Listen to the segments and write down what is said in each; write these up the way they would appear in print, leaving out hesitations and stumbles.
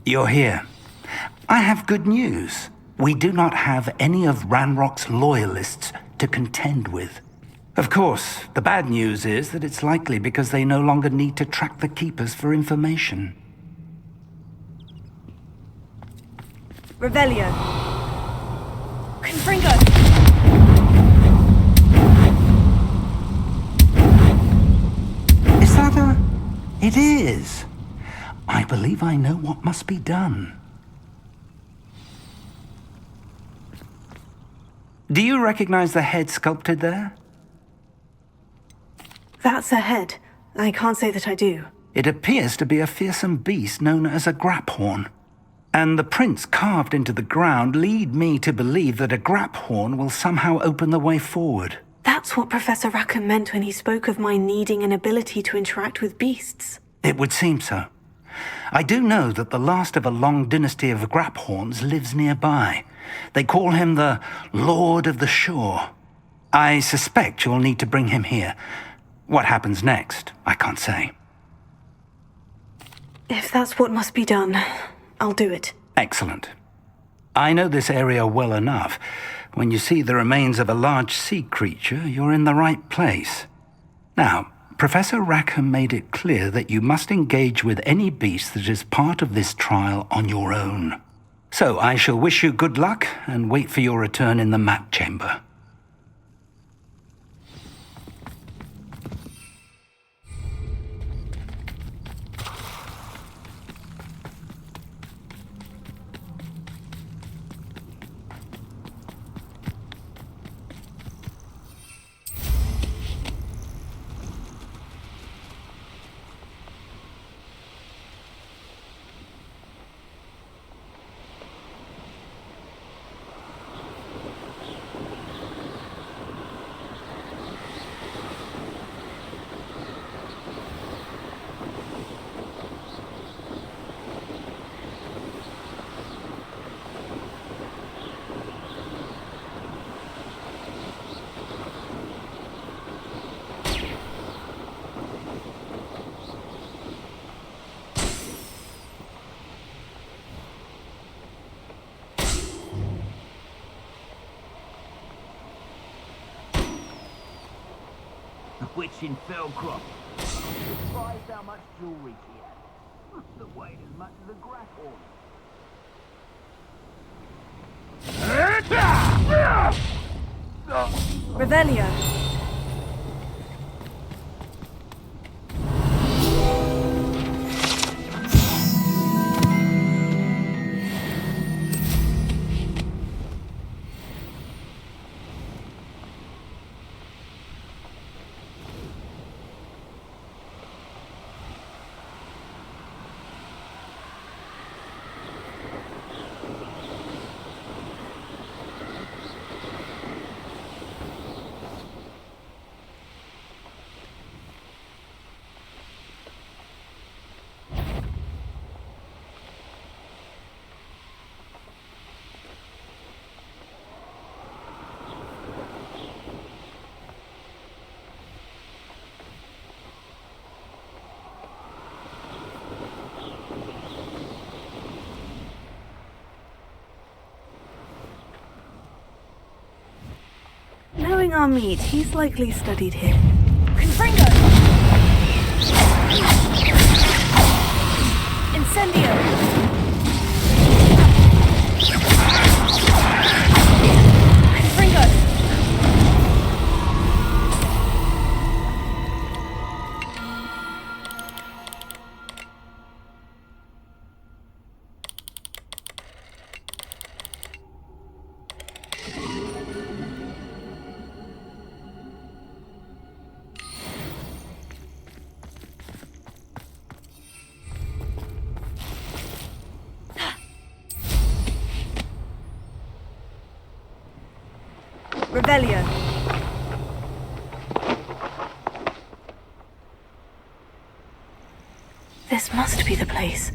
You're here. I have good news. We do not have any of Ranrock's loyalists to contend with. Of course, the bad news is that it's likely because they no longer need to track the Keepers for information. Revelio. Confringo! Is that a... It is. I believe I know what must be done. Do you recognize the head sculpted there? That's a head. I can't say that I do. It appears to be a fearsome beast known as a graphorn. And the prints carved into the ground lead me to believe that a graphorn will somehow open the way forward. That's what Professor Rackham meant when he spoke of my needing an ability to interact with beasts. It would seem so. I do know that the last of a long dynasty of graphorns lives nearby. They call him the Lord of the Shore. I suspect you'll need to bring him here. What happens next, I can't say. If that's what must be done, I'll do it. Excellent. I know this area well enough. When you see the remains of a large sea creature, you're in the right place. Now, Professor Rackham made it clear that you must engage with any beast that is part of this trial on your own. So I shall wish you good luck and wait for your return in the map chamber. Witch in Fellcroft. Surprised how much jewelry she had. Must have weighed as much as a graphorn. Revelio. Knowing our meat, he's likely studied here. Confringo! Incendio! Confringo! Revelio. This must be the place.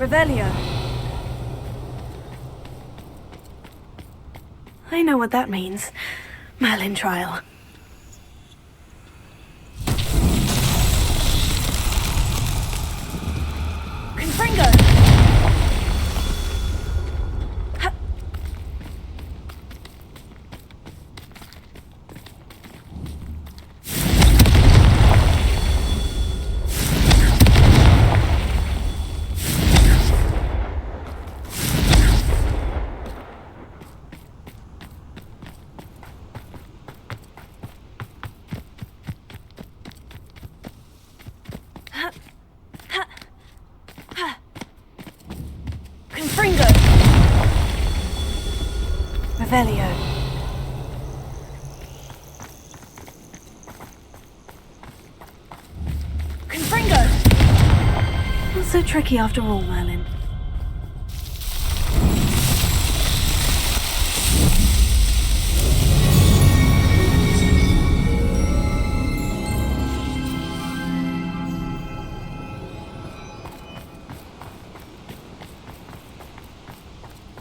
Revelio. I know what that means. Merlin trial. Confringo! Confringo! Revelio. Confringo! Not so tricky after all, Merlin.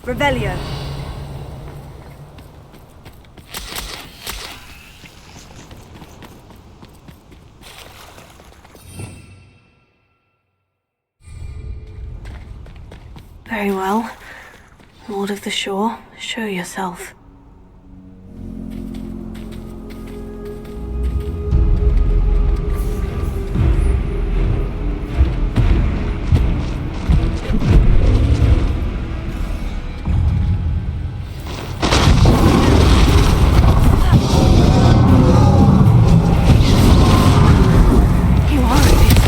Revelio. Very well. Lord of the Shore, show yourself. You are a bit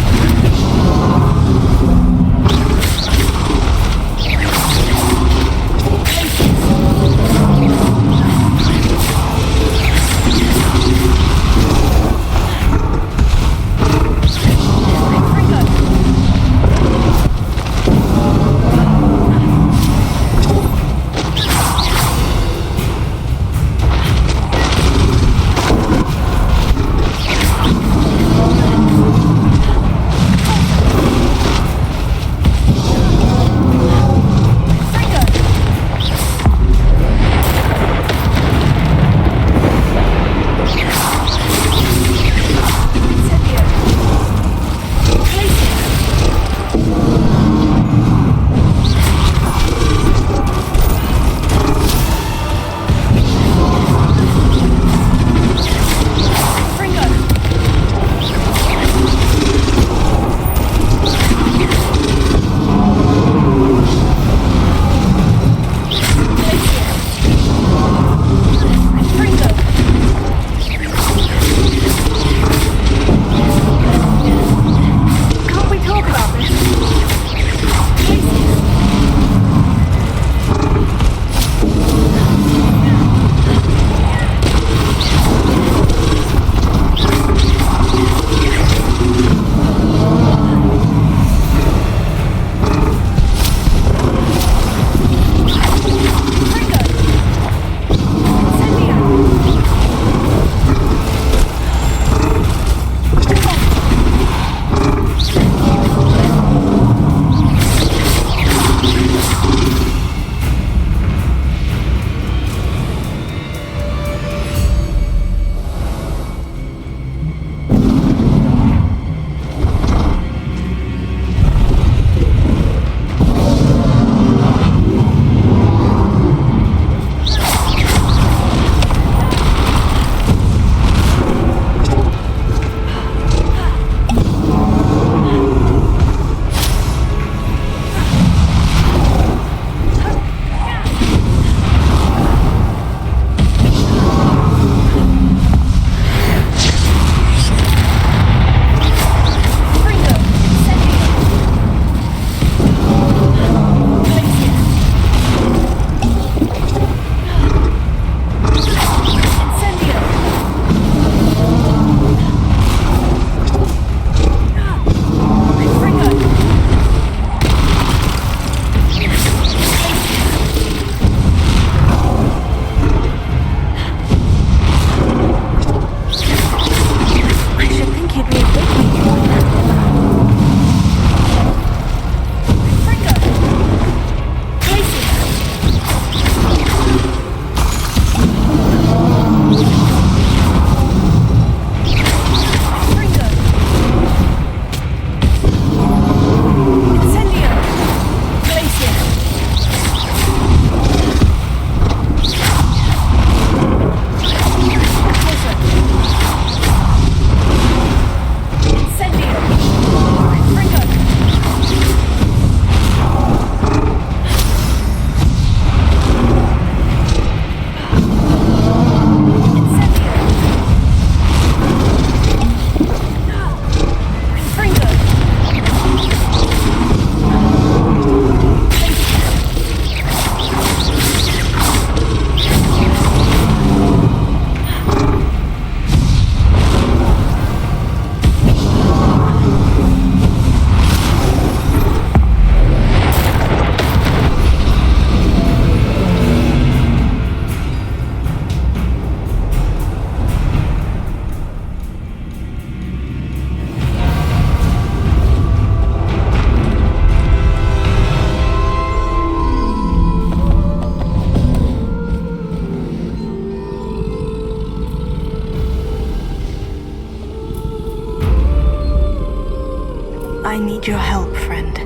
I need your help, friend.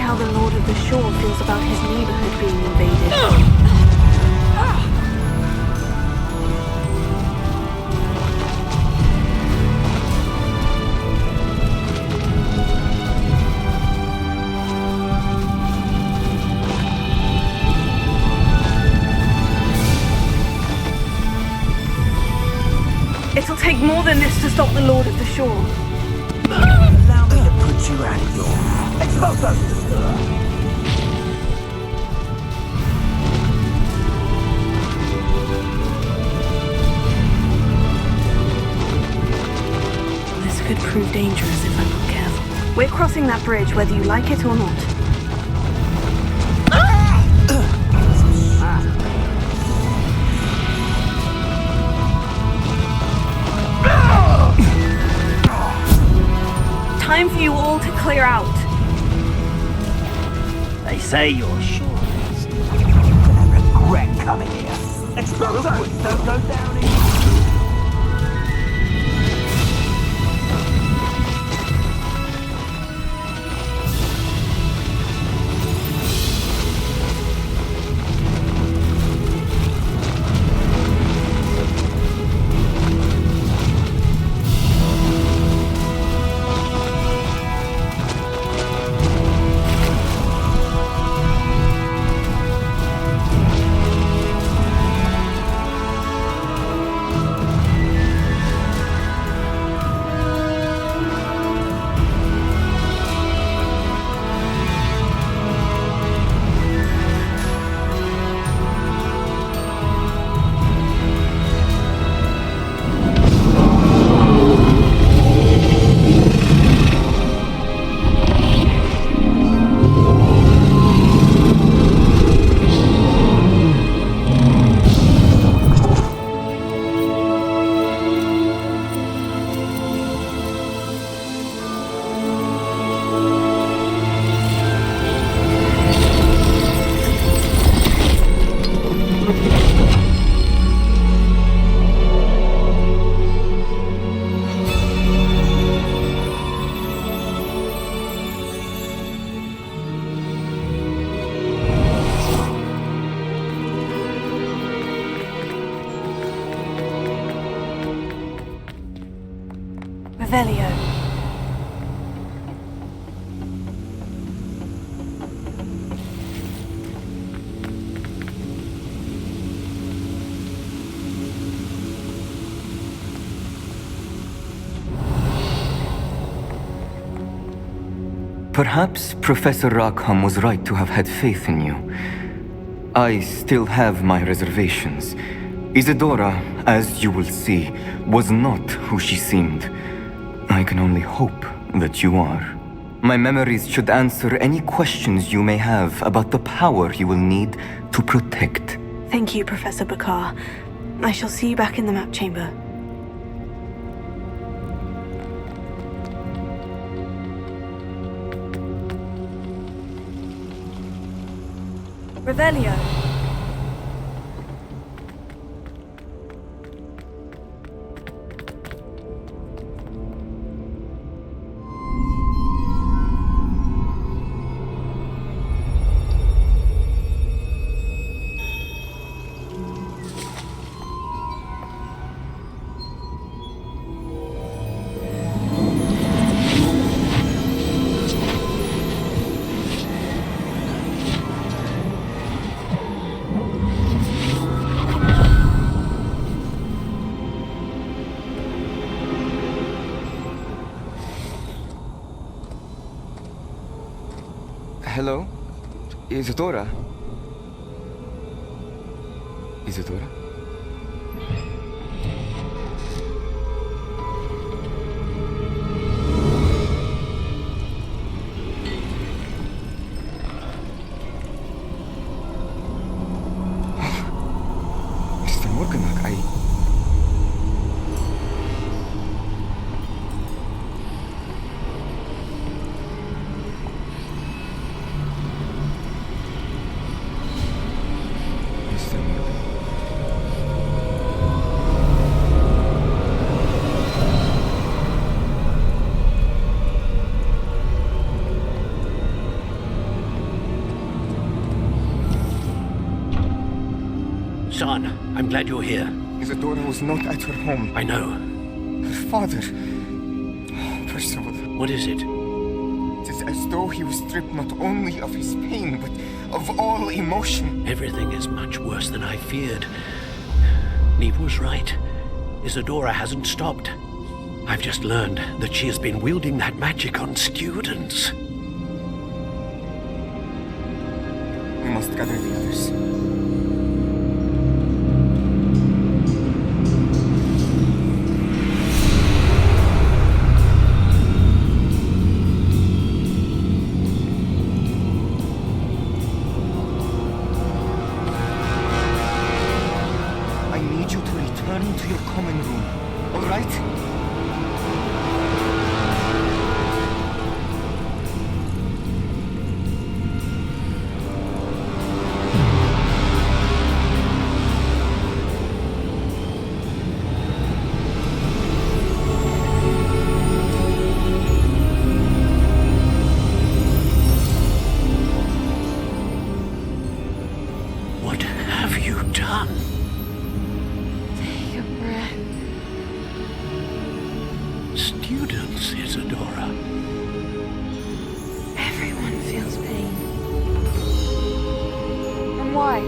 How the Lord of the Shore feels about his neighborhood being invaded. It'll take more than this to stop the Lord of the Shore. Allow me to put you out of your... Expose! This could prove dangerous if I'm not careful. We're crossing that bridge whether you like it or not. Time for you all to clear out. They say you're sure. You're gonna regret coming here. Expose! Don't go down here. Revelio. Perhaps Professor Rackham was right to have had faith in you. I still have my reservations. Isadora, as you will see, was not who she seemed. I can only hope that you are. My memories should answer any questions you may have about the power you will need to protect. Thank you, Professor Bakar. I shall see you back in the map chamber. Revelio. Isadora? Isadora? Mr. Morganach, Mr. Morgan. Son, I'm glad you're here. Isadora was not at her home. I know. Her father. Percival. What is it? It is as though he was stripped not only of his pain, but of all emotion. Everything is much worse than I feared. Neve was right. Isadora hasn't stopped. I've just learned that she has been wielding that magic on students. We must gather the others. I need you to return to your common room, all right? What have you done? Take a breath. Students, Isadora. Everyone feels pain. And why?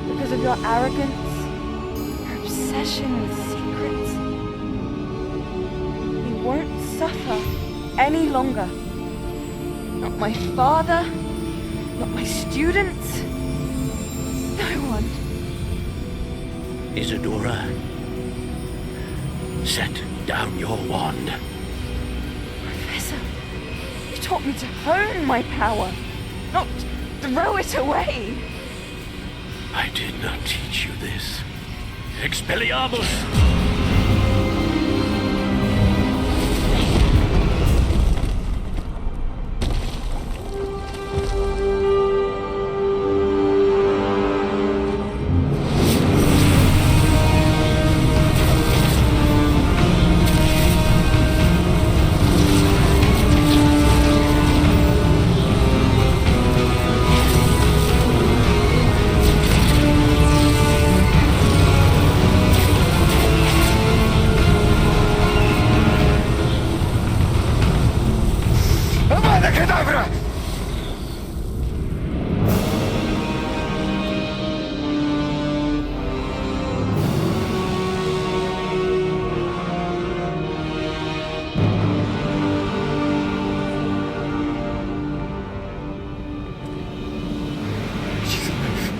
Because of your arrogance? Your obsession with secrets? We won't suffer any longer. Not my father, not my students, no one. Isadora, set down your wand. Professor, you taught me to hone my power, not throw it away. I did not teach you this. Expelliarmus! Avada Kedavra! She's alive.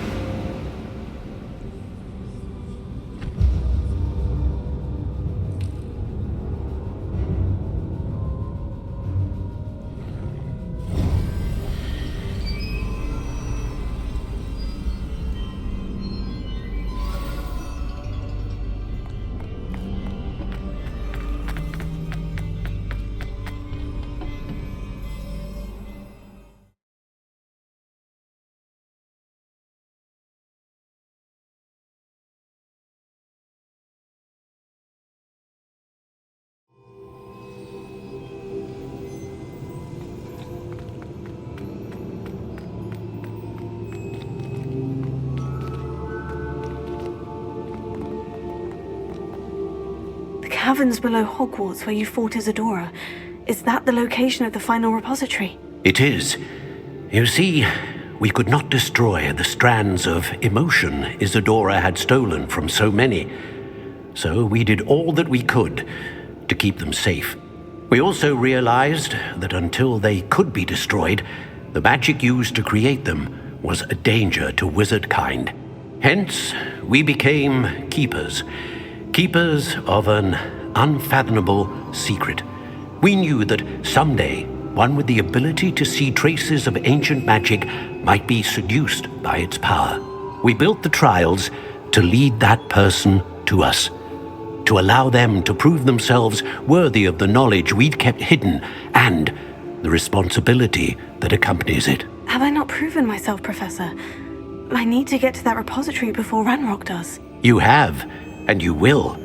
The caverns below Hogwarts where you fought Isadora. Is that the location of the final repository? It is. You see, we could not destroy the strands of emotion Isadora had stolen from so many. So we did all that we could to keep them safe. We also realized that until they could be destroyed, The magic used to create them was a danger to wizard kind. Hence, we became keepers. Keepers of an unfathomable secret. We knew that someday, one with the ability to see traces of ancient magic might be seduced by its power. We built the trials to lead that person to us, to allow them to prove themselves worthy of the knowledge we'd kept hidden and the responsibility that accompanies it. Have I not proven myself, Professor? I need to get to that repository before Ranrock does. You have, and you will.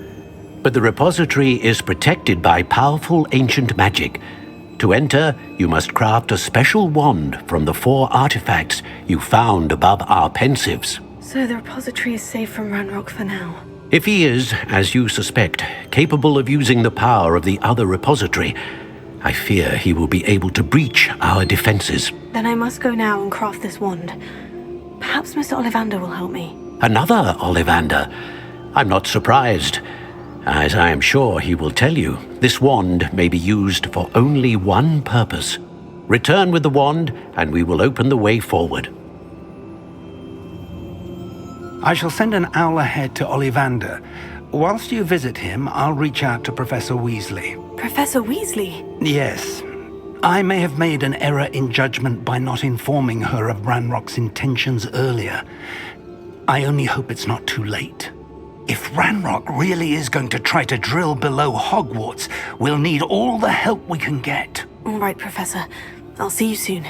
But the repository is protected by powerful ancient magic. To enter, you must craft a special wand from the 4 artifacts you found above our pensives. So the repository is safe from Ranrock for now. If he is, as you suspect, capable of using the power of the other repository, I fear he will be able to breach our defenses. Then I must go now and craft this wand. Perhaps Mr. Ollivander will help me. Another Ollivander? I'm not surprised. As I am sure he will tell you, this wand may be used for only one purpose. Return with the wand, and we will open the way forward. I shall send an owl ahead to Ollivander. Whilst you visit him, I'll reach out to Professor Weasley. Professor Weasley? Yes. I may have made an error in judgment by not informing her of Ranrock's intentions earlier. I only hope it's not too late. If Ranrock really is going to try to drill below Hogwarts, we'll need all the help we can get. All right, Professor. I'll see you soon.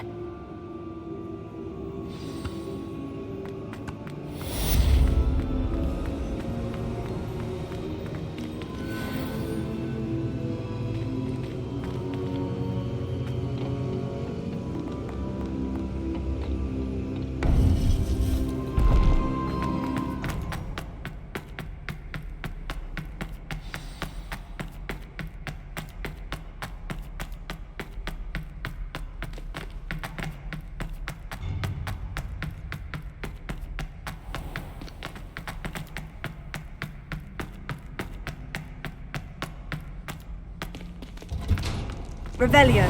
Revelio.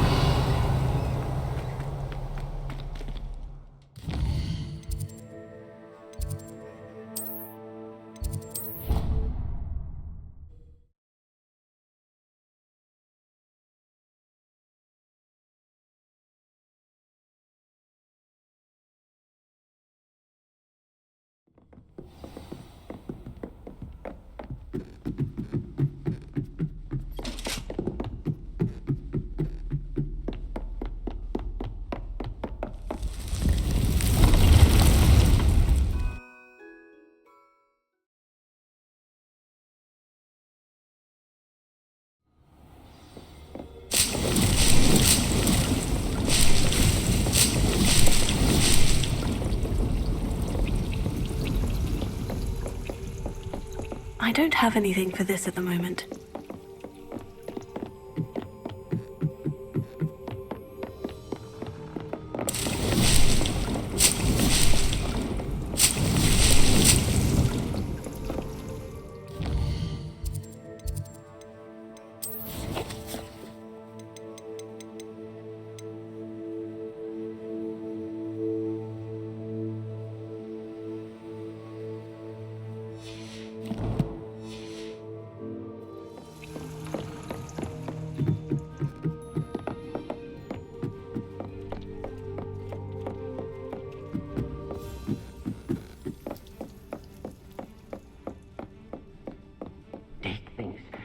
I don't have anything for this at the moment.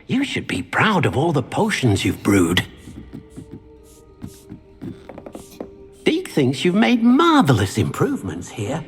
You should be proud of all the potions you've brewed. Deke thinks you've made marvelous improvements here.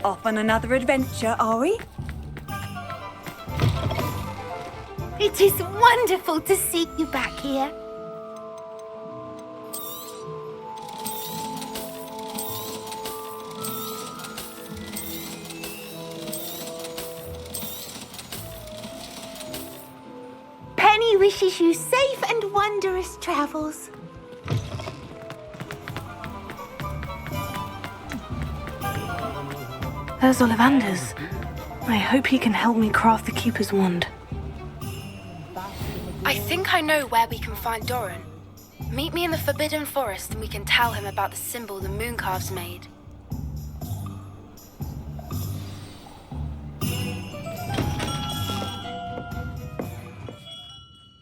Off on another adventure, are we? It is wonderful to see you back here. Penny wishes you safe and wondrous travels. There's Ollivander's. I hope he can help me craft the Keeper's wand. I think I know where we can find Doran. Meet me in the Forbidden Forest and we can tell him about the symbol the Mooncalves made.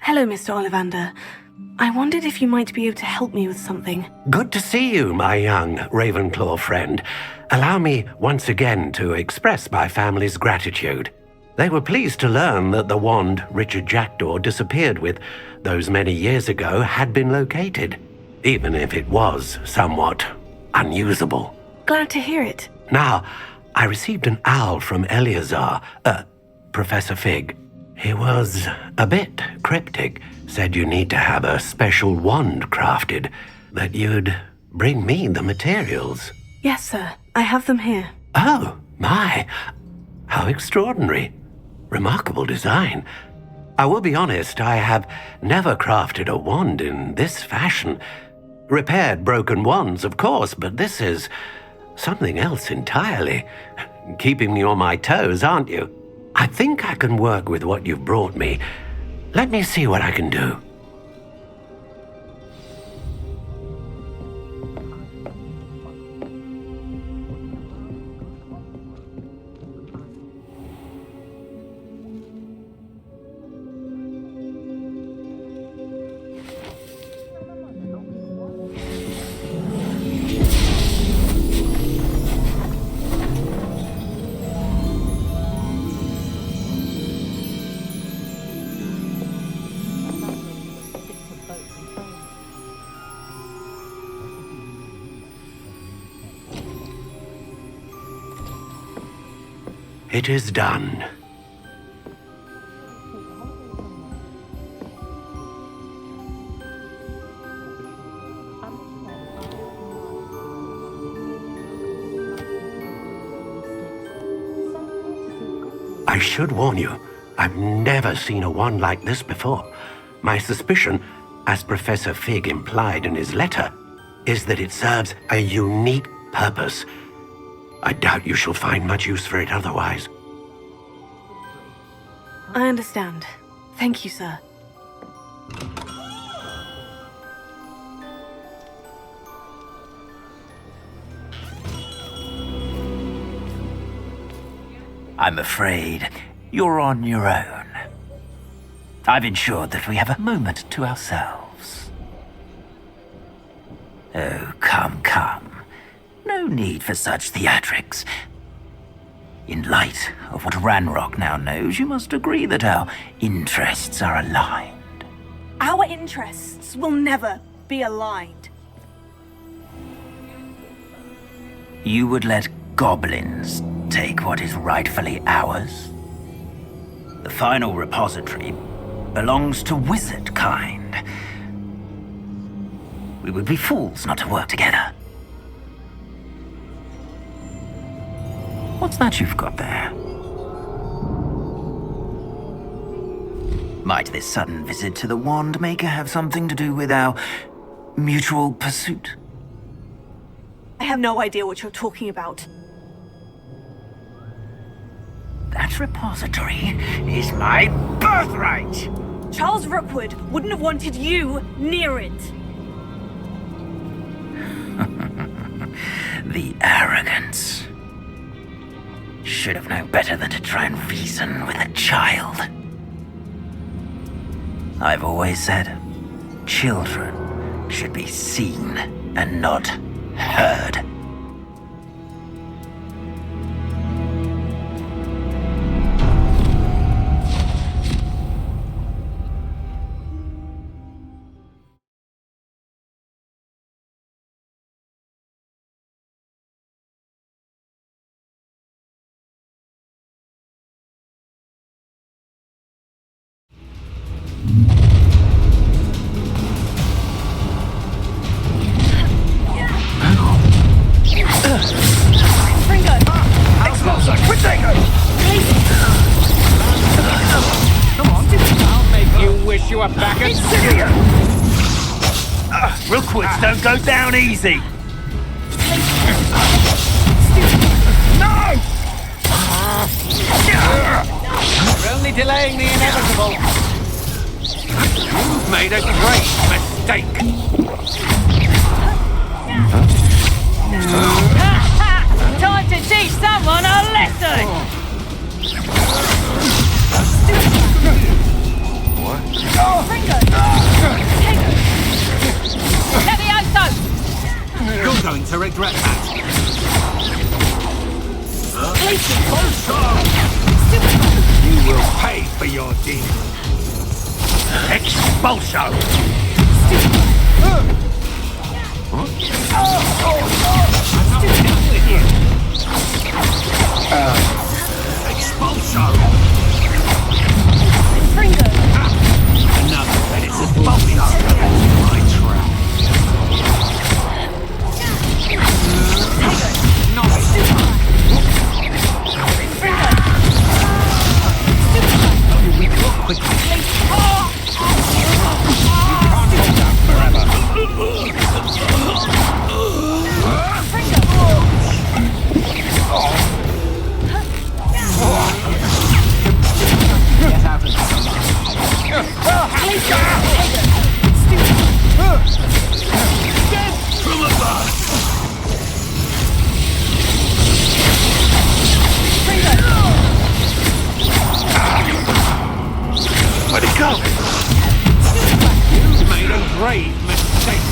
Hello, Mr. Ollivander. I wondered if you might be able to help me with something. Good to see you, my young Ravenclaw friend. Allow me once again to express my family's gratitude. They were pleased to learn that the wand Richard Jackdaw disappeared with those many years ago had been located, even if it was somewhat unusable. Glad to hear it. Now, I received an owl from Eleazar, Professor Fig. He was a bit cryptic, said you need to have a special wand crafted, that you'd bring me the materials. Yes, sir. I have them here. Oh, my. How extraordinary. Remarkable design. I will be honest, I have never crafted a wand in this fashion. Repaired broken wands, of course, but this is something else entirely. Keeping me on my toes, aren't you? I think I can work with what you've brought me. Let me see what I can do. It is done. I should warn you, I've never seen a wand like this before. My suspicion, as Professor Fig implied in his letter, is that it serves a unique purpose. I doubt you shall find much use for it otherwise. I understand. Thank you, sir. I'm afraid you're on your own. I've ensured that we have a moment to ourselves. Oh, come, come. No need for such theatrics. In light of what Ranrock now knows, you must agree that our interests are aligned. Our interests will never be aligned. You would let goblins take what is rightfully ours? The final repository belongs to wizard kind. We would be fools not to work together. What's that you've got there? Might this sudden visit to the Wand Maker have something to do with our mutual pursuit? I have no idea what you're talking about. That repository is my birthright! Charles Rookwood wouldn't have wanted you near it. The arrogance. Should have known better than to try and reason with a child. I've always said, children should be seen and not heard. wish you were back at... Rookwoods don't go down easy. No! You're only delaying the inevitable. You've made a great mistake. Time to teach someone a lesson! You're going to regret that. You will pay for your deeds. Expulso! Expulso! Another medicine bumping up my trap. Where'd it go? You made a grave mistake.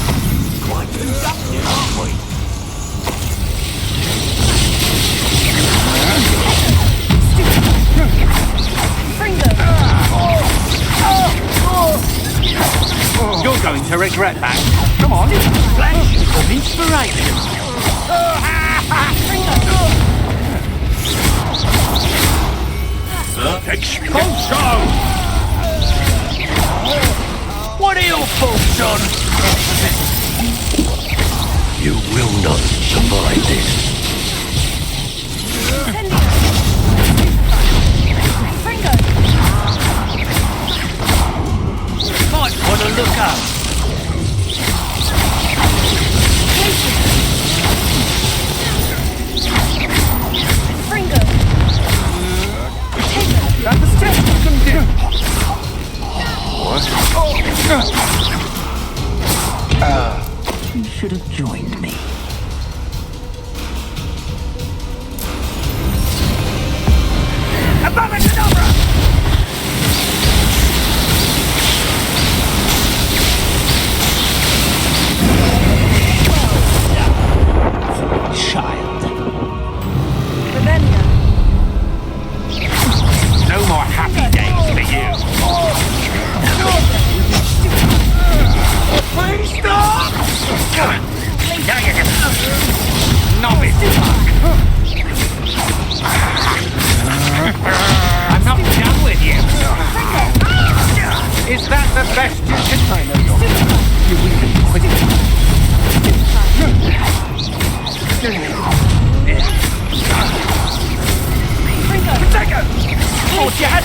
Quite conductive, aren't we? You're going to regret that. Come on. Flash of inspiration. Expulso! What are your thoughts on? You will not survive this. Might want to look up. That's the step you can do. You should have joined me. Above and over! Child. No more happy days for you. Please stop! Novice fuck. I'm not done with you. Is that the best you can find of your... You even quit it. Protego! Force your head!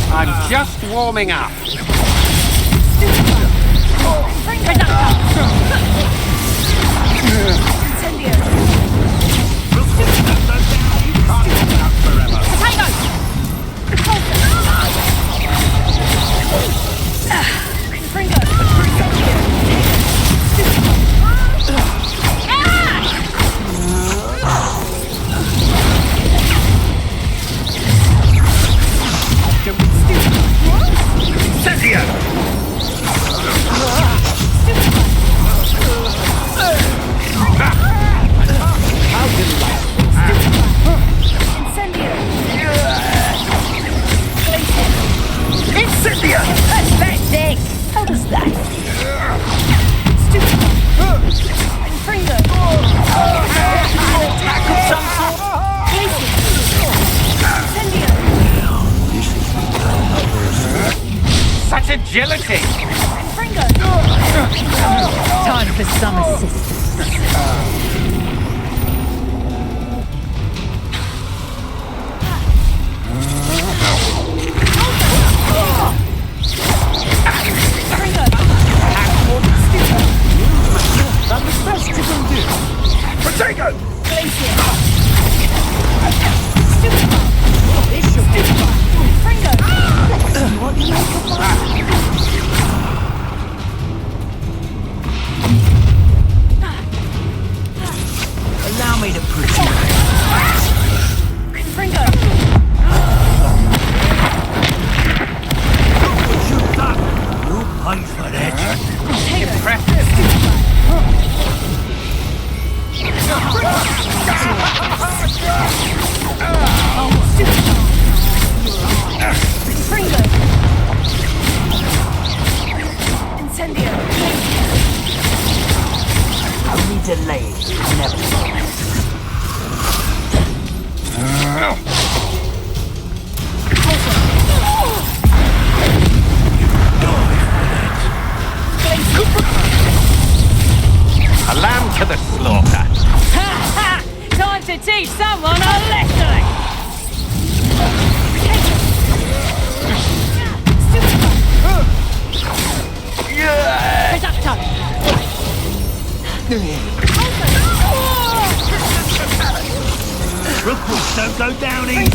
I'm just warming up. Such agility! Time for some assistance. You're going to regret that. Incendio! Glacier! Incendio! Glacier! Incendio! Incendio! Incendio! Incendio! Incendio! Incendio! Glacier! Incendio! Incendio! Incendio! Incendio! Incendio! Incendio! Incendio! Glacier! Incendio! Time for some assistance. Rookwoods don't go down easy.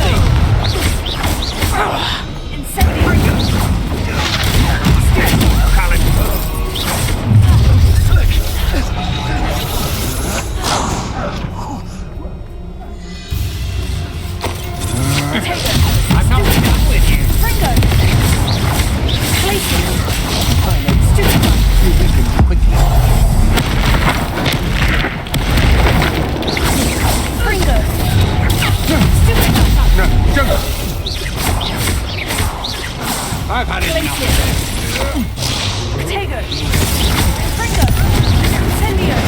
I'm not done with you. Ringo! Place it! You weaken quickly. Ringo! No, don't. I've had enough. Potato! Ringo! Incendio!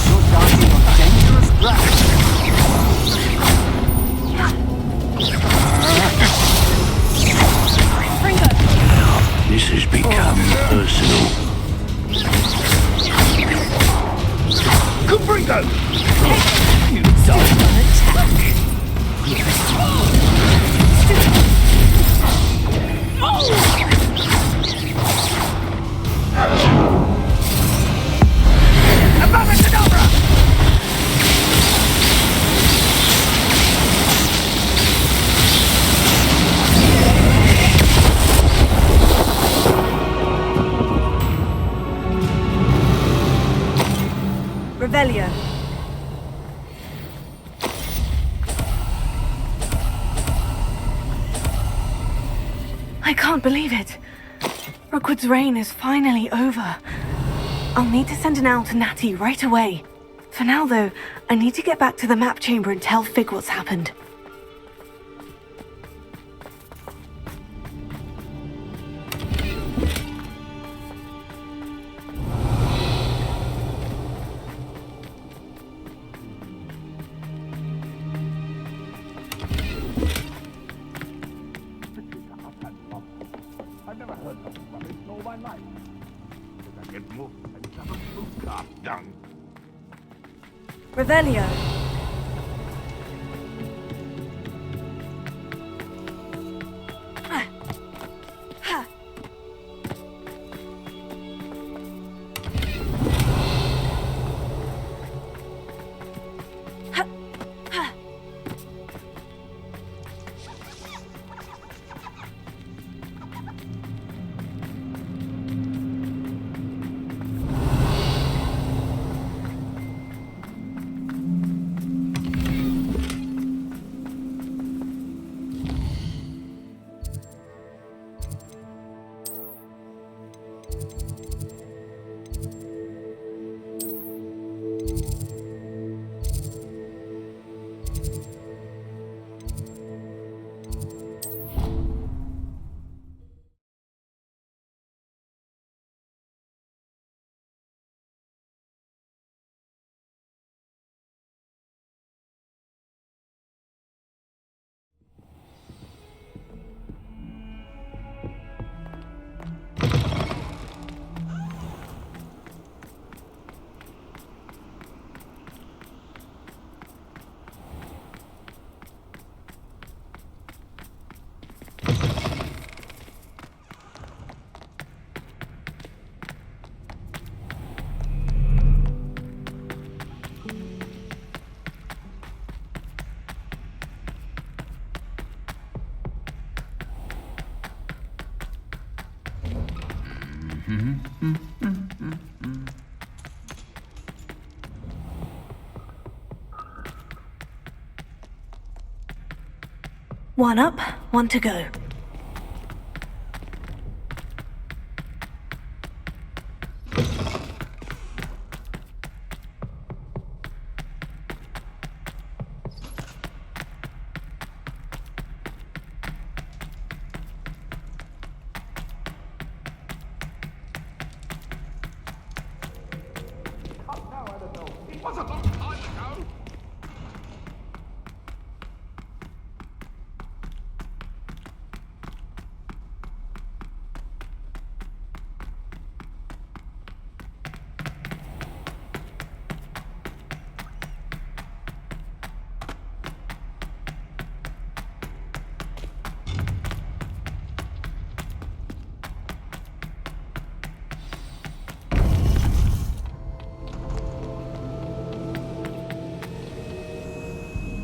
You're dancing on dangerous ground. Ringo! This has become personal. Kupringo! You dodged an attack! Revelio. I can't believe it. Rookwood's reign is finally over. I'll need to send an owl to Natty right away. For now, though, I need to get back to the map chamber and tell Fig what's happened. I've never heard such rubbish in all my life. Did I get moved and have a food cart done? Revelio. One up, one to go. It was a long time ago.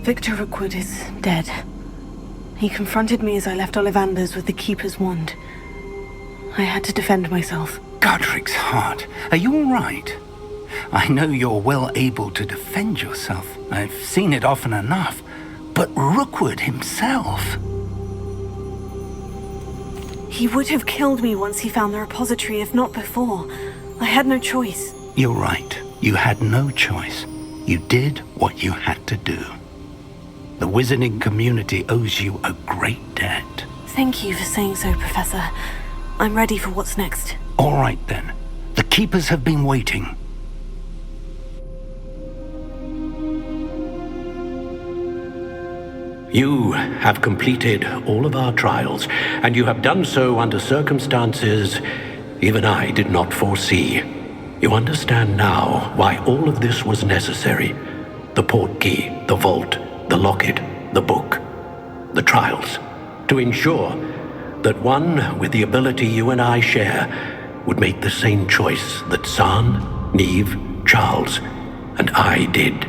Victor Rookwood is dead. He confronted me as I left Ollivander's with the Keeper's wand. I had to defend myself. Godric's heart. Are you all right? I know you're well able to defend yourself. I've seen it often enough. But Rookwood himself... He would have killed me once he found the repository, if not before. I had no choice. You're right. You had no choice. You did what you had to do. The wizarding community owes you a great debt. Thank you for saying so, Professor. I'm ready for what's next. All right, then. The Keepers have been waiting. You have completed all of our trials, and you have done so under circumstances even I did not foresee. You understand now why all of this was necessary. The portkey, the vault, the locket, the book, the trials. To ensure that one with the ability you and I share would make the same choice that San, Neve, Charles, and I did.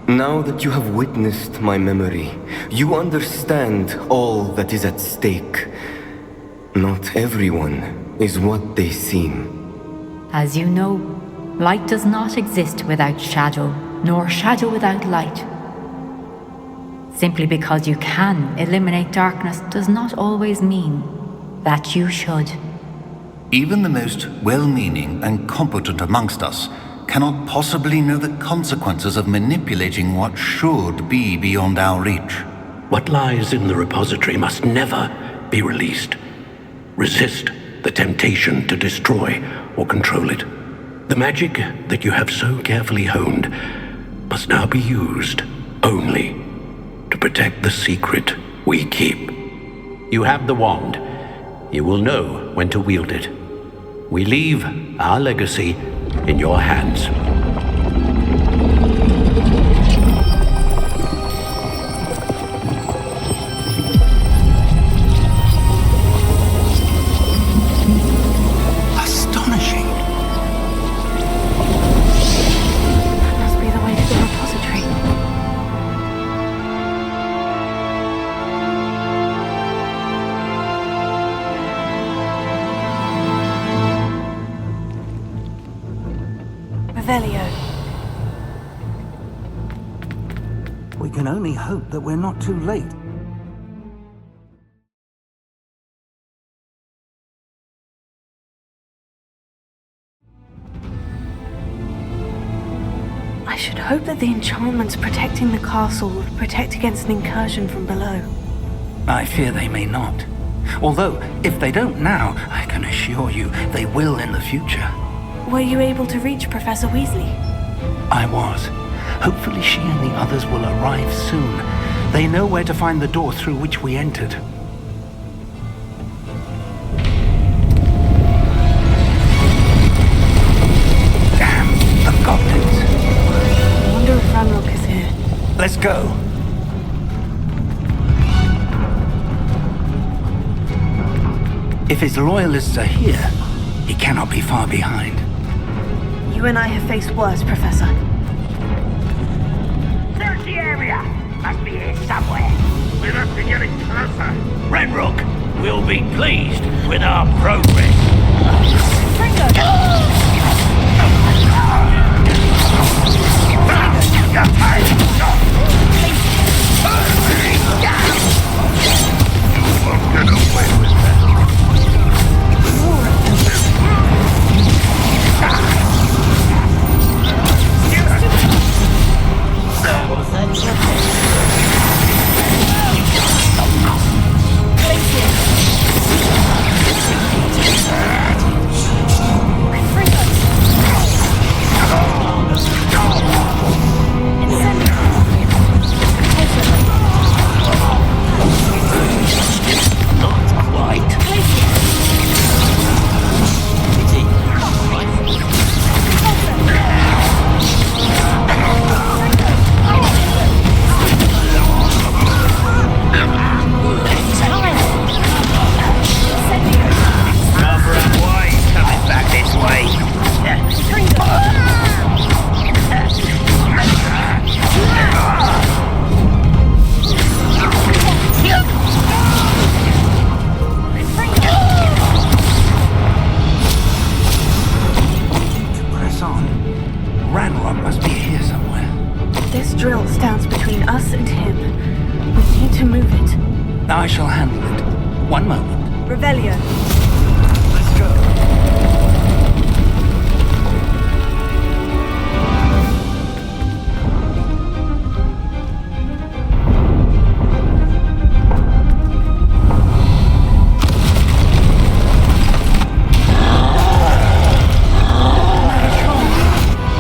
Now that you have witnessed my memory, you understand all that is at stake. Not everyone is what they seem. As you know, light does not exist without shadow, nor shadow without light. Simply because you can eliminate darkness does not always mean that you should. Even the most well-meaning and competent amongst us cannot possibly know the consequences of manipulating what should be beyond our reach. What lies in the repository must never be released. Resist the temptation to destroy or control it. The magic that you have so carefully honed must now be used only to protect the secret we keep. You have the wand. You will know when to wield it. We leave our legacy in your hands. Astonishing. That must be the way to the repository. Revelio. We can only hope that we're not too late. I should hope that the enchantments protecting the castle would protect against an incursion from below. I fear they may not. Although, if they don't now, I can assure you they will in the future. Were you able to reach Professor Weasley? I was. Hopefully she and the others will arrive soon. They know where to find the door through which we entered. Damn, the goblins. I wonder if Ranrock is here. Let's go. If his loyalists are here, he cannot be far behind. You and I have faced worse, Professor. Search the area! Must be here somewhere. We must be getting closer. Ranrock will be pleased with our progress. You won't get away with that. One moment. Revelio. Let's go.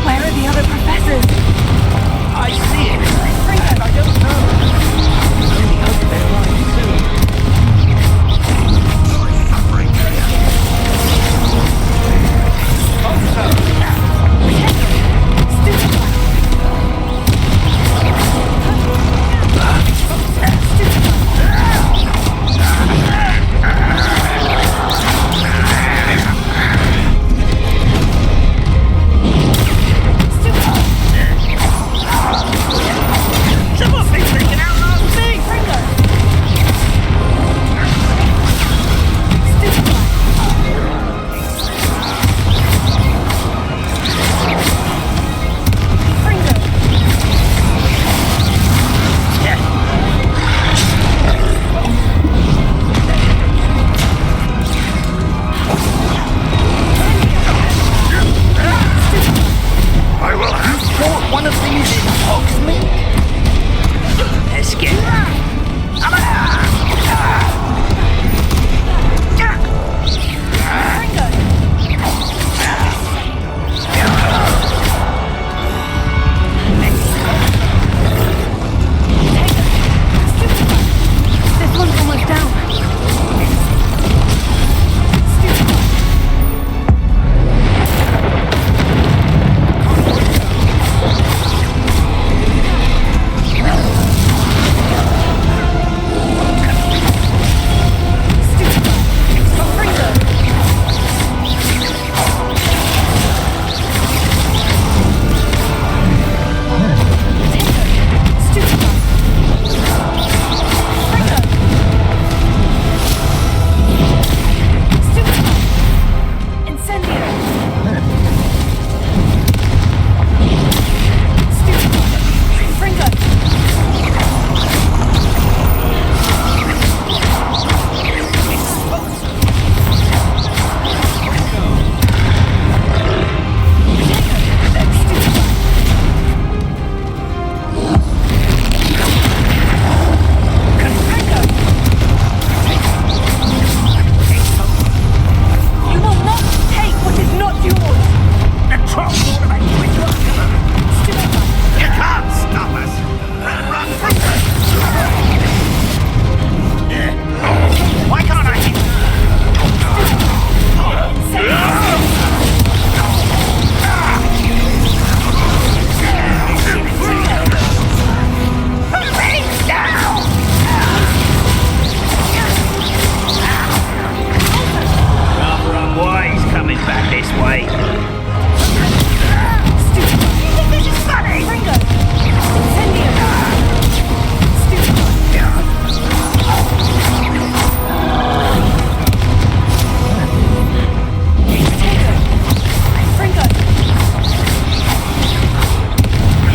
Where are the other professors? I see it. And I don't know. Only hope they're right soon. Someone's been freaking out last thing! I will have Caught one of these in Hogsmeade? Let's get This one's almost down. You will not take what is not yours! the troll automatically with your You can't stop us! Run! Why can't I hit Why he's coming back this way? You think this is funny?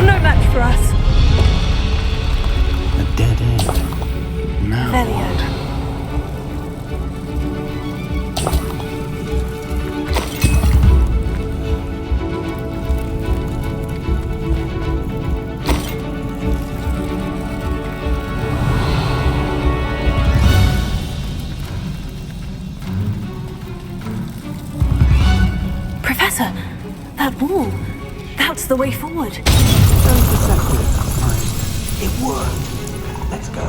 No match for us. A dead end. Now Velio. what? Professor, that wall. That's the way forward. It worked. Let's go.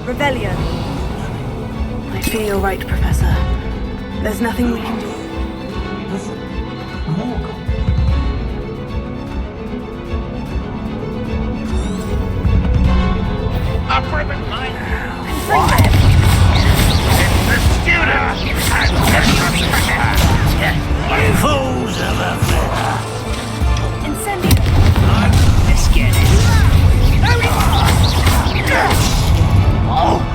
Revelio. I feel you're right, Professor. There's nothing we can do. Listen, more. Up ribbon line. Why? It's the students. You fools of a Incendio. Let's get it. Oh!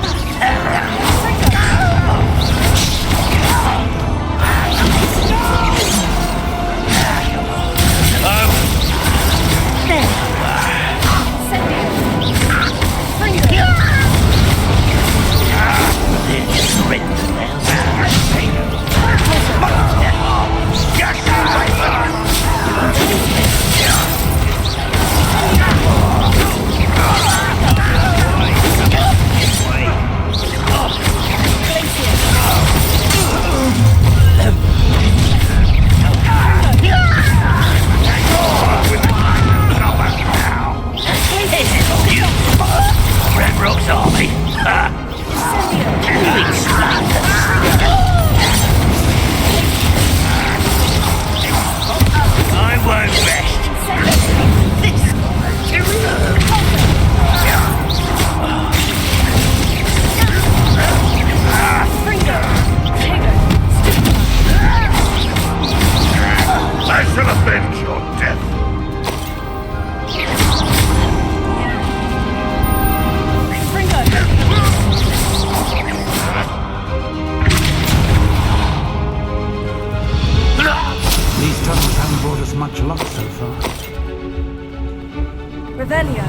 Revelio.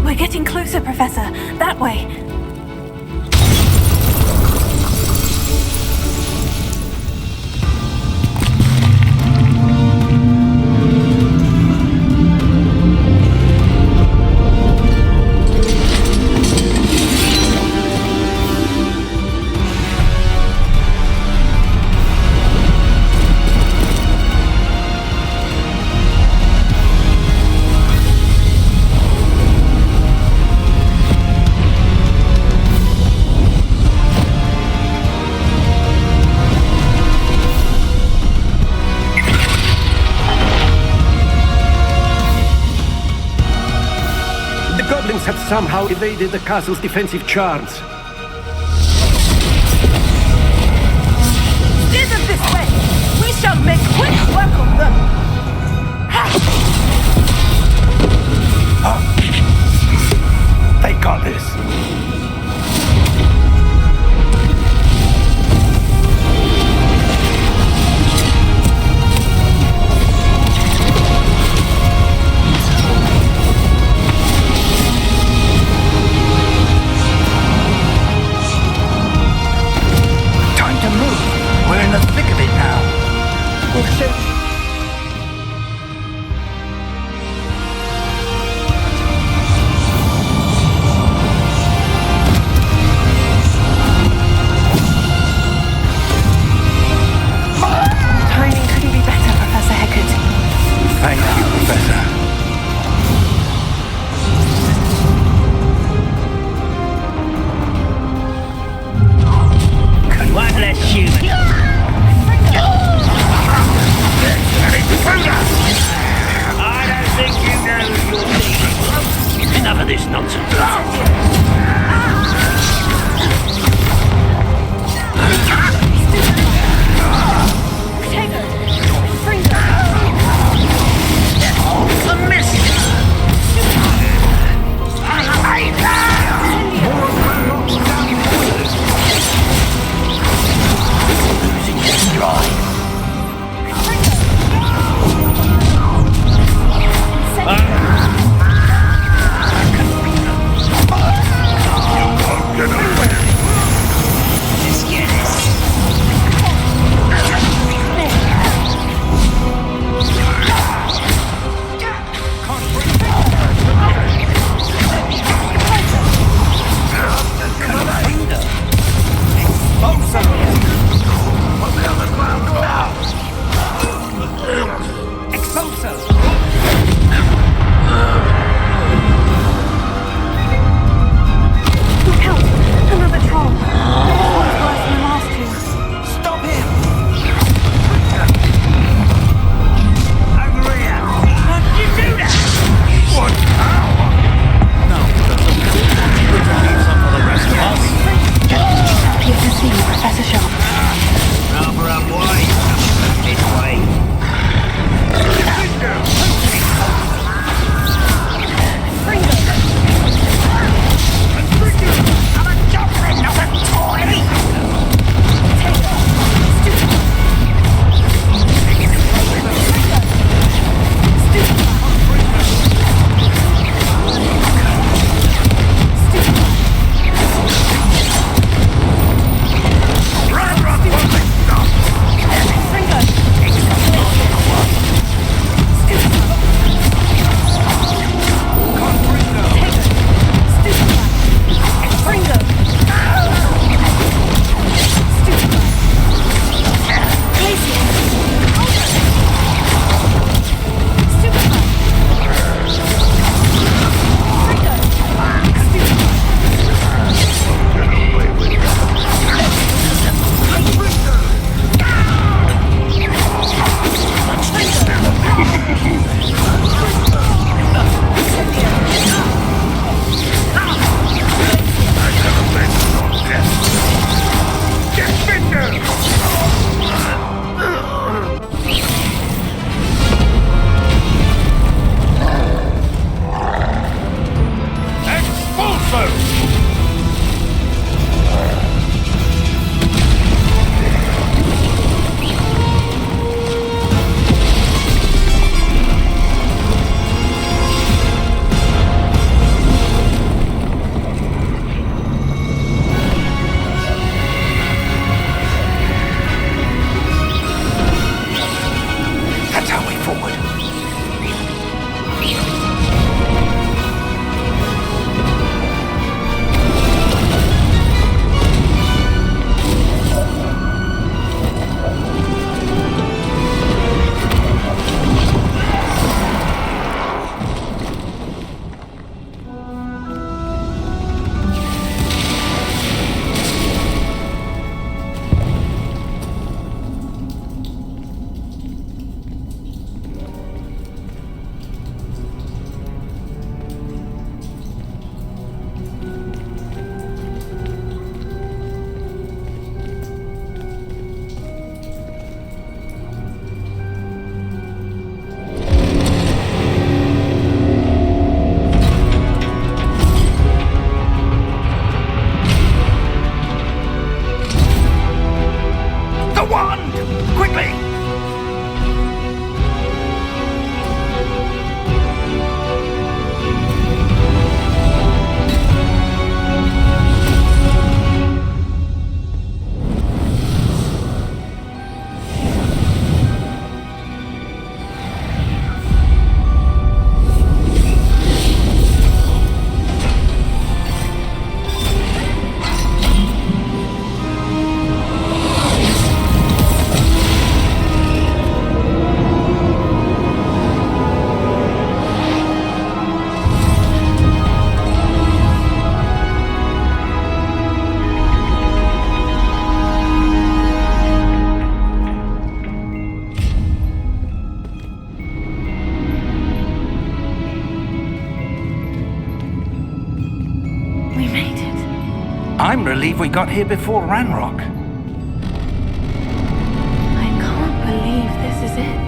We're getting closer, Professor. That way. Have somehow evaded the castle's defensive charms. Steer them this way! We shall make quick work of them! They got this. Enough of this nonsense. I'm relieved we got here before Ranrock. I can't believe this is it.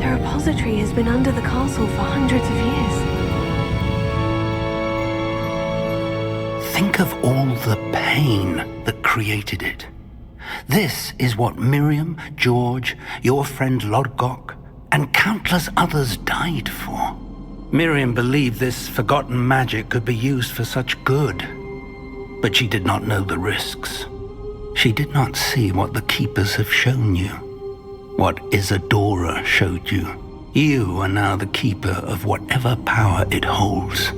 The repository has been under the castle for hundreds of years. Think of all the pain that created it. This is what Miriam, George, your friend Lodgok, and countless others died for. Miriam believed this forgotten magic could be used for such good, but she did not know the risks. She did not see what the Keepers have shown you, what Isadora showed you. You are now the Keeper of whatever power it holds.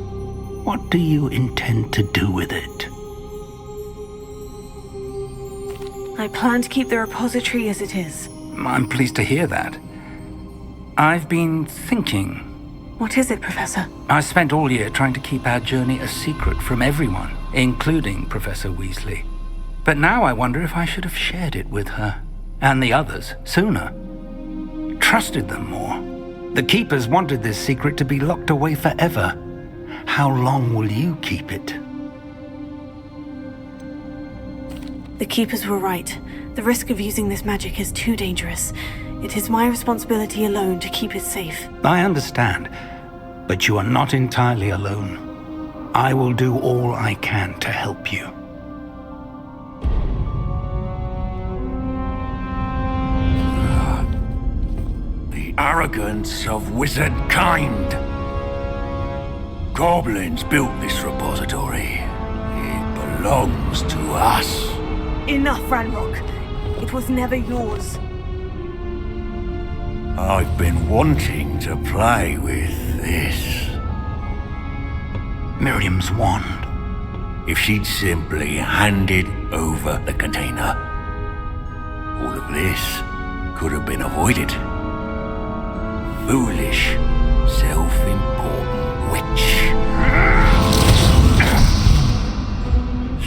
What do you intend to do with it? I plan to keep the repository as it is. I'm pleased to hear that. I've been thinking. What is it, Professor? I spent all year trying to keep our journey a secret from everyone, including Professor Weasley. But now I wonder if I should have shared it with her, and the others, sooner. Trusted them more. The Keepers wanted this secret to be locked away forever. How long will you keep it? The Keepers were right. The risk of using this magic is too dangerous. It is my responsibility alone to keep it safe. I understand, but you are not entirely alone. I will do all I can to help you. The arrogance of wizard kind. Goblins built this repository. It belongs to us. Enough, Ranrock. It was never yours. I've been wanting to play with this. Miriam's wand. If she'd simply handed over the container, all of this could have been avoided. Foolish, self-important witch.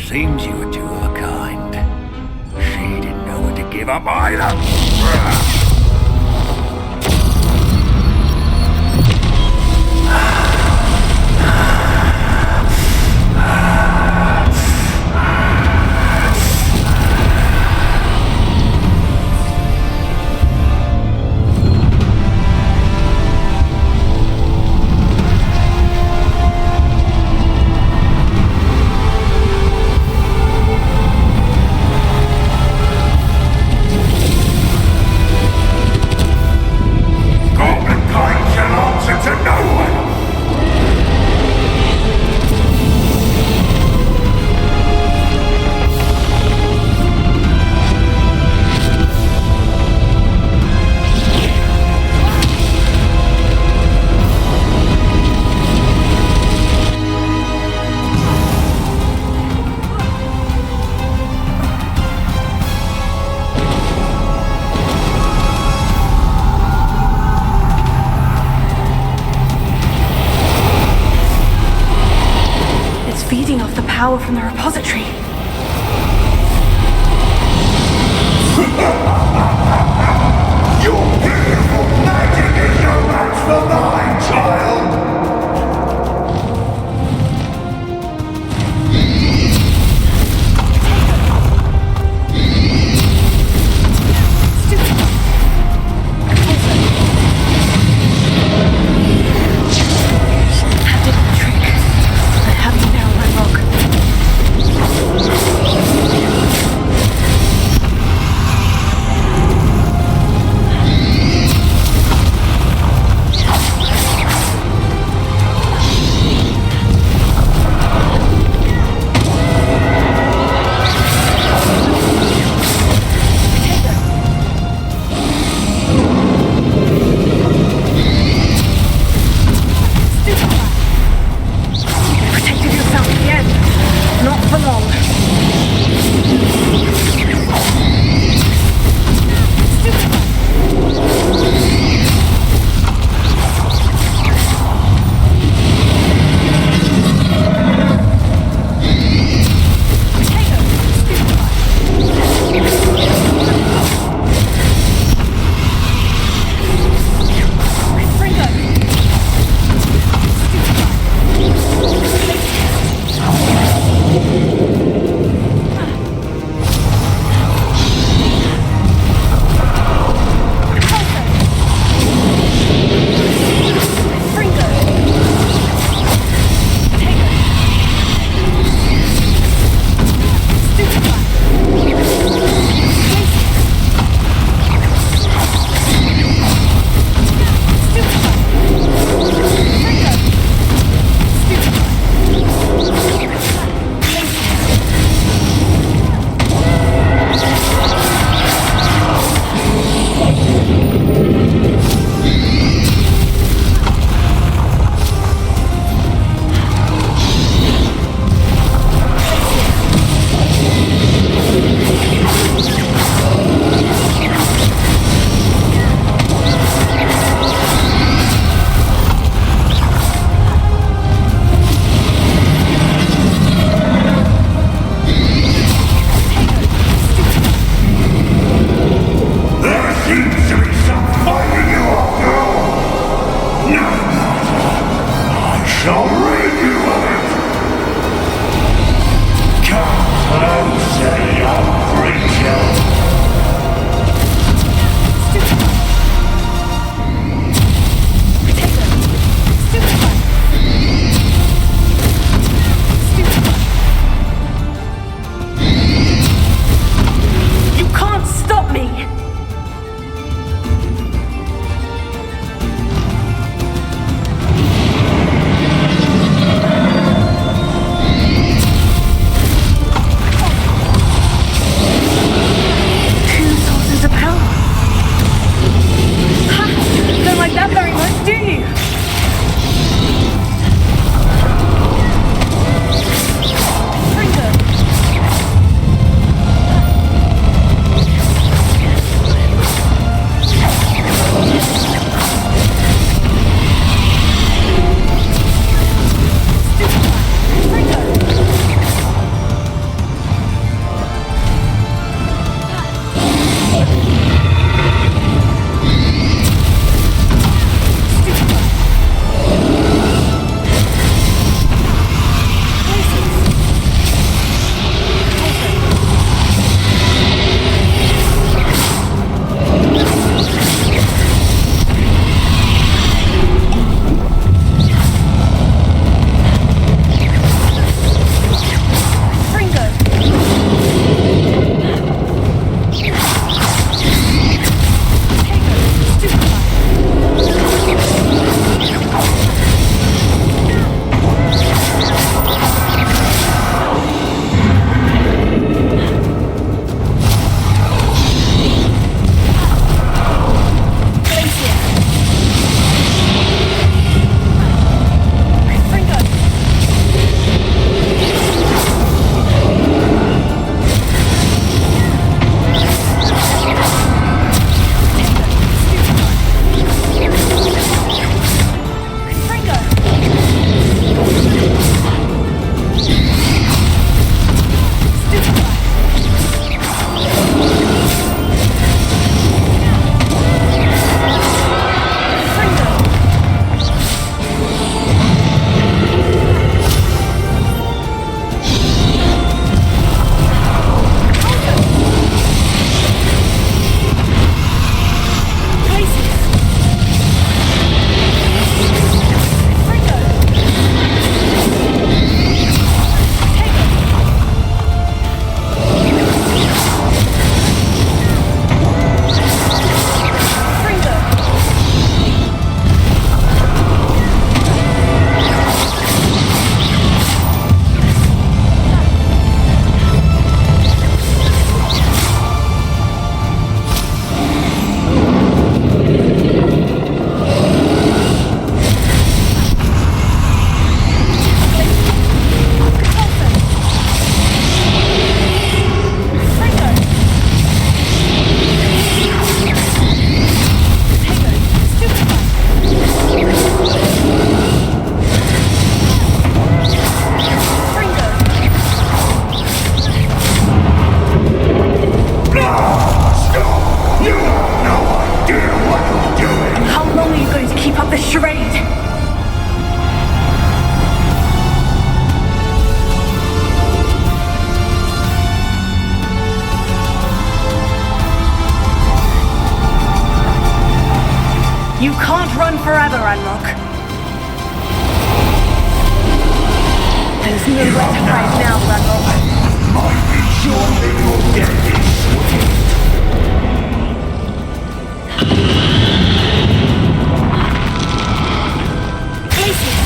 Seems you were two of a kind. She didn't know when to give up either. Feeding off the power from the repository. Your beautiful magic is no match for mine, child! That did the trick. I have you now, Ranrock. shall rid you of it! Come closer, young creature! You can't stop me! Two sources of power. Ha! You don't like that very much, do you? You can't run forever, Ranrock. There's nowhere to hide now, Ranrock. Might be sure that your death is swift. Glacius!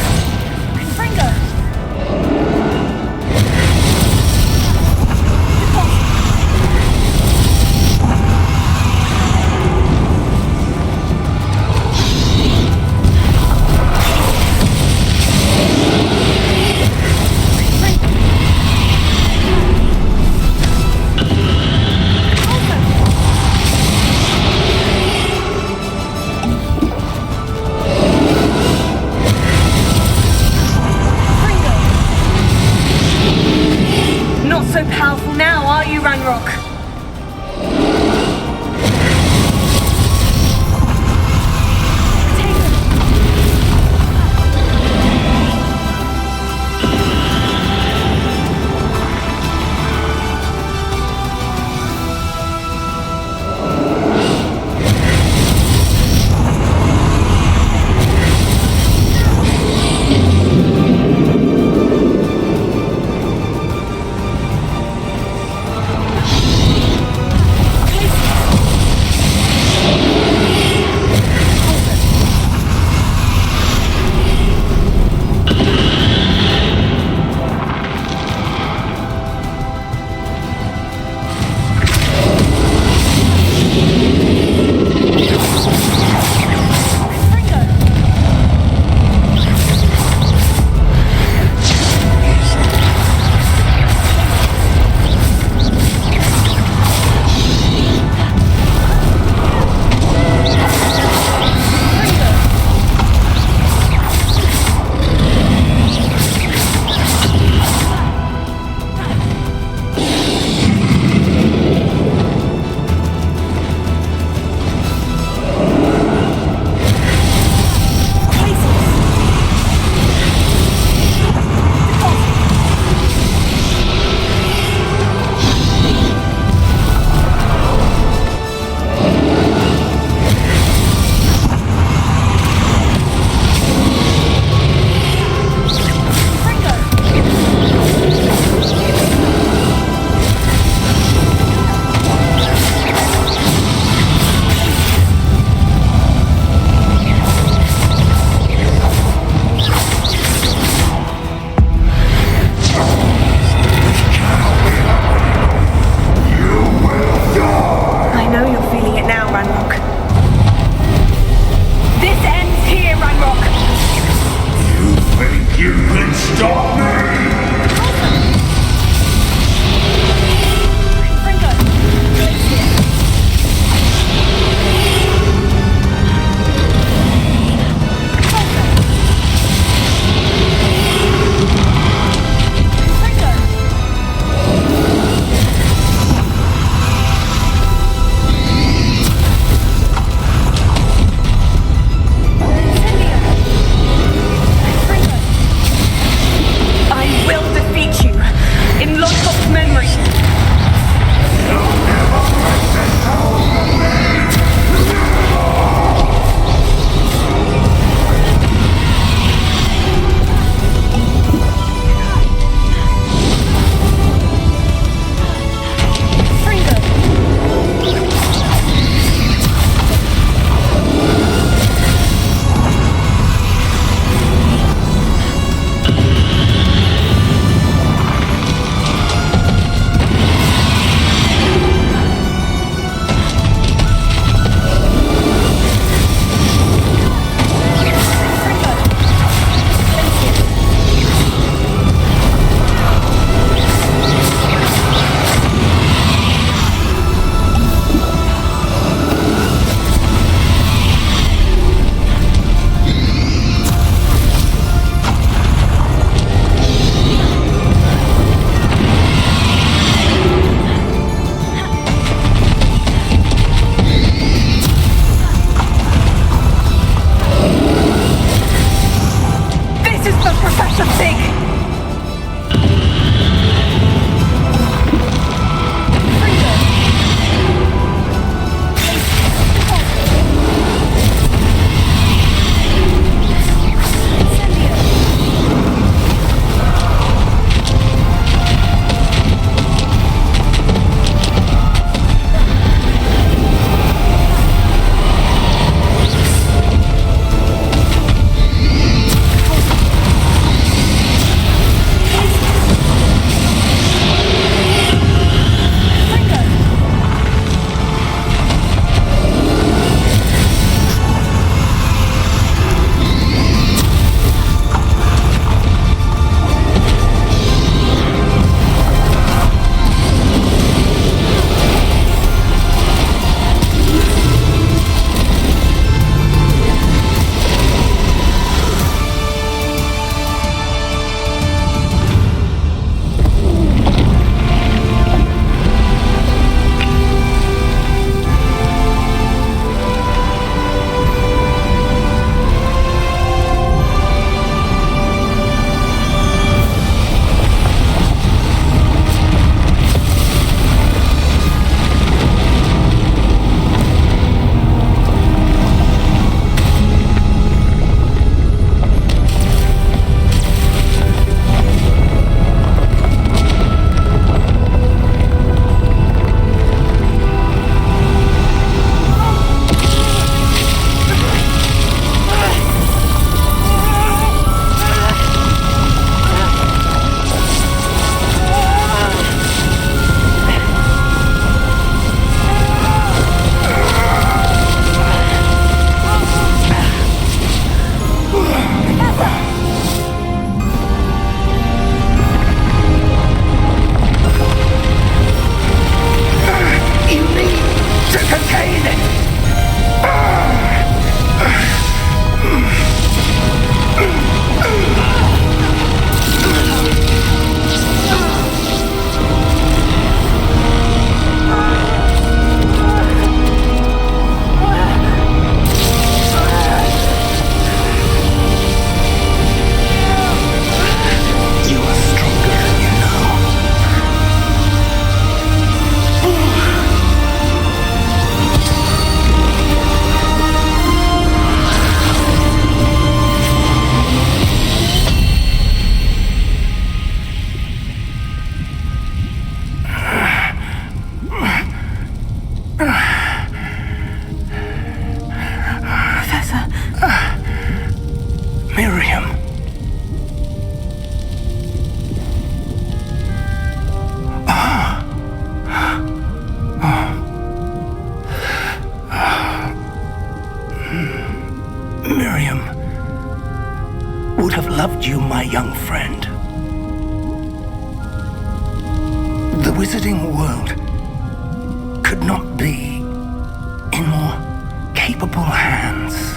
Fringo! Miriam. Miriam would have loved you, my young friend. The wizarding world could not be in more capable hands.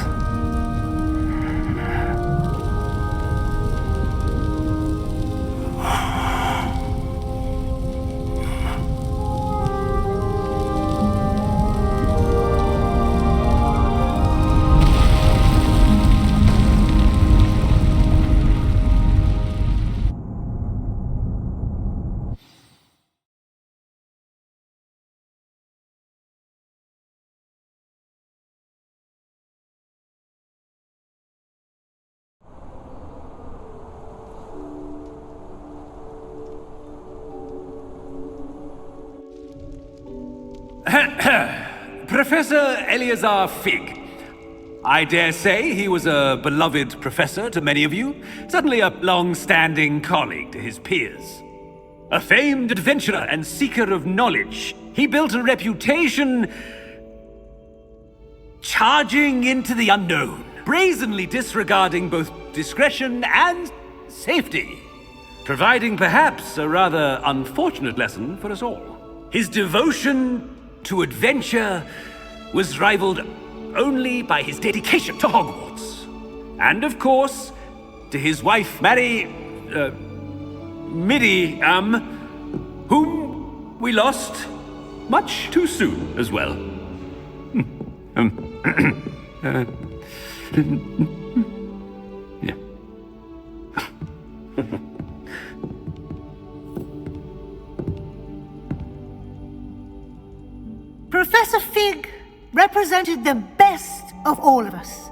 Professor Eleazar Fig. I dare say he was a beloved professor to many of you, certainly a long-standing colleague to his peers. A famed adventurer and seeker of knowledge, he built a reputation charging into the unknown, brazenly disregarding both discretion and safety, providing perhaps a rather unfortunate lesson for us all. His devotion to adventure was rivaled only by his dedication to Hogwarts. And of course, to his wife, Miriam, whom we lost much too soon as well. Yeah. Professor Fig represented the best of all of us.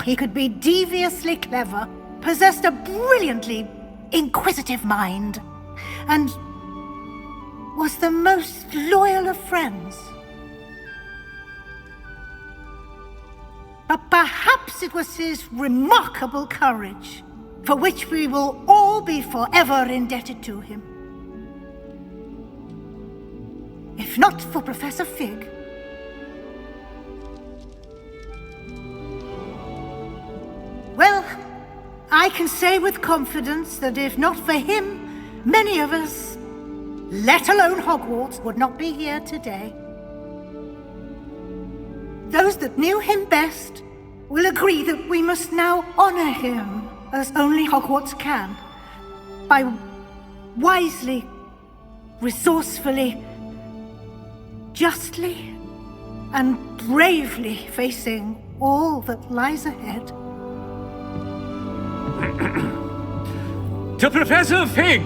He could be deviously clever, possessed a brilliantly inquisitive mind, and was the most loyal of friends. But perhaps it was his remarkable courage, for which we will all be forever indebted to him. If not for Professor Fig, well, I can say with confidence that if not for him, many of us, let alone Hogwarts, would not be here today. Those that knew him best will agree that we must now honor him as only Hogwarts can, by wisely, resourcefully, justly, and bravely facing all that lies ahead. To Professor Fig!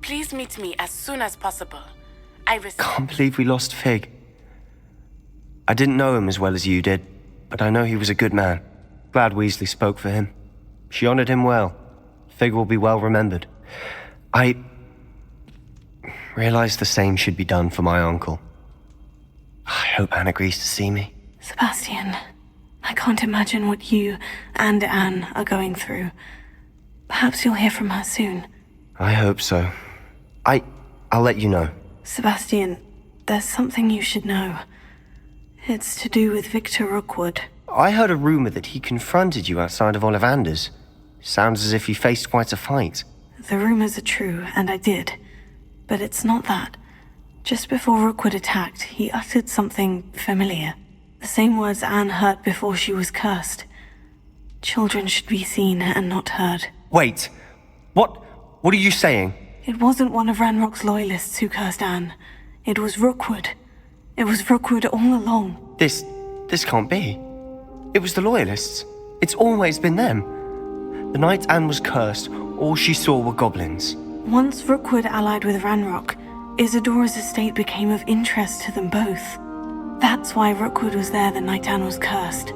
Please meet me as soon as possible. Can't believe we lost Fig. I didn't know him as well as you did, but I know he was a good man. Glad Weasley spoke for him. She honored him well. Fig will be well remembered. I realized the same should be done for my uncle. I hope Anne agrees to see me. Sebastian, I can't imagine what you and Anne are going through. Perhaps you'll hear from her soon. I hope so. I'll let you know. Sebastian, there's something you should know. It's to do with Victor Rookwood. I heard a rumor that he confronted you outside of Ollivander's. Sounds as if he faced quite a fight. The rumors are true, and I did. But it's not that. Just before Rookwood attacked, he uttered something familiar. The same words Anne heard before she was cursed. Children should be seen and not heard. Wait. What are you saying? It wasn't one of Ranrock's loyalists who cursed Anne. It was Rookwood. It was Rookwood all along. This can't be. It was the loyalists. It's always been them. The night Anne was cursed, all she saw were goblins. Once Rookwood allied with Ranrock, Isadora's estate became of interest to them both. That's why Rookwood was there the night Anne was cursed.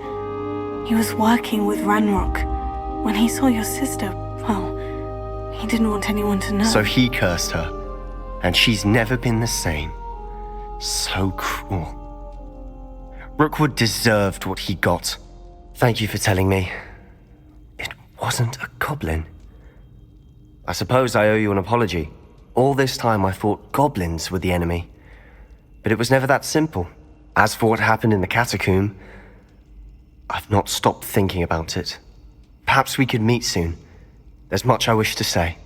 He was working with Ranrock. When he saw your sister, well, he didn't want anyone to know. So he cursed her, and she's never been the same. So cruel. Rookwood deserved what he got. Thank you for telling me. It wasn't a goblin. I suppose I owe you an apology. All this time I thought goblins were the enemy. But it was never that simple. As for what happened in the catacomb, I've not stopped thinking about it. Perhaps we could meet soon. There's much I wish to say.